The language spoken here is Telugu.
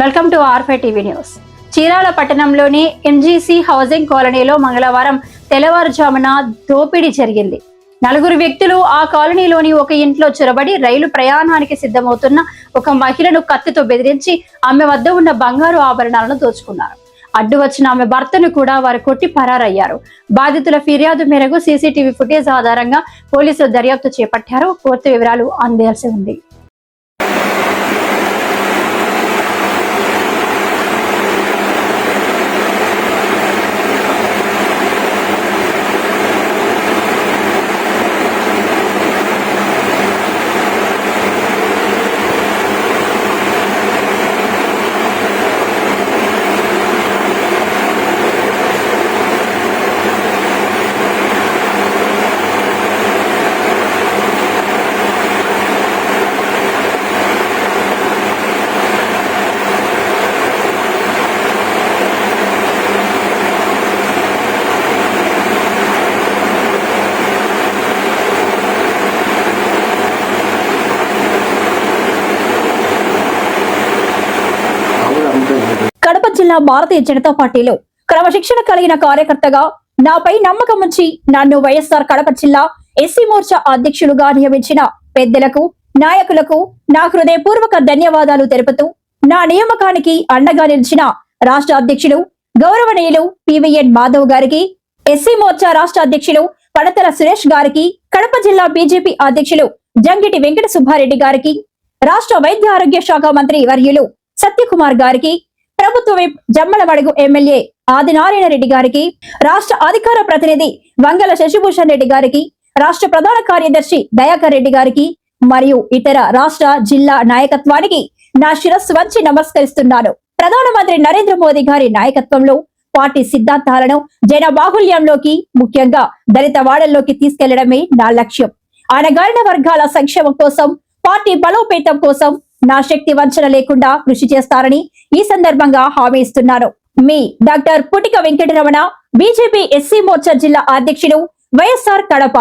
Welcome to R five TV news. Chirala పట్టణంలోని ఎంజీసీ హౌసింగ్ కాలనీలో మంగళవారం తెల్లవారుజామున దోపిడీ జరిగింది. 4 వ్యక్తులు ఆ కాలనీలోని ఒక ఇంట్లో చొరబడి రైలు ప్రయాణానికి సిద్ధమవుతున్న ఒక మహిళను కత్తితో బెదిరించి ఆమె వద్ద ఉన్న బంగారు ఆభరణాలను దోచుకున్నారు. అడ్డు వచ్చిన ఆమె భర్తను కూడా వారు కొట్టి పరారయ్యారు. బాధితుల ఫిర్యాదు మేరకు సీసీటీవీ ఫుటేజ్ ఆధారంగా పోలీసులు దర్యాప్తు చేపట్టారు. పూర్తి వివరాలు అందాల్సి ఉంది. కడప జిల్లా భారతీయ జనతా పార్టీలో క్రమశిక్షణ కలిగిన కార్యకర్తగా నాపై నమ్మకం ఉంచి నన్ను వైఎస్ఆర్ కడప జిల్లా ఎస్సీ మోర్చా అధ్యక్షులుగా నియమించిన పెద్దలకు, నాయకులకు నా హృదయపూర్వక ధన్యవాదాలు తెలుపుతూ నా నియామకానికి అండగా నిలిచిన రాష్ట్ర అధ్యక్షులు గౌరవనీయులు పివిఎన్ మాధవ్ గారికి, ఎస్సీ మోర్చా రాష్ట్ర అధ్యక్షులు పడతల సురేష్ గారికి, కడప జిల్లా బీజేపీ అధ్యక్షులు జంగిటి వెంకట సుబ్బారెడ్డి గారికి, రాష్ట్ర వైద్య ఆరోగ్య శాఖ మంత్రి వర్యులు సత్యకుమార్ గారికి, ప్రభుత్వ విప్ జమ్మలమడుగు ఎమ్మెల్యే ఆదినారాయణ రెడ్డి గారికి, రాష్ట్ర అధికార ప్రతినిధి వంగల శశిభూషణ్ రెడ్డి గారికి, రాష్ట్ర ప్రధాన కార్యదర్శి దయాకర్ రెడ్డి గారికి మరియు ఇతర రాష్ట్ర జిల్లా నాయకత్వానికి నా శిరస్సు వంచి నమస్కరిస్తున్నాను. ప్రధానమంత్రి నరేంద్ర మోదీ గారి నాయకత్వంలో పార్టీ సిద్ధాంతాలను జన బాహుల్యంలోకి, ముఖ్యంగా దళిత వాడల్లోకి తీసుకెళ్లడమే నా లక్ష్యం. అణగారిన వర్గాల సంక్షేమం కోసం, పార్టీ బలోపేతం కోసం నా శక్తి వంచన లేకుండా కృషి చేస్తారని ఈ సందర్భంగా హామీ ఇస్తున్నాను. మీ doctor Putika Venkataramana, BJP SC Morcha జిల్లా అధ్యక్షులు, వైఎస్ఆర్ కడప.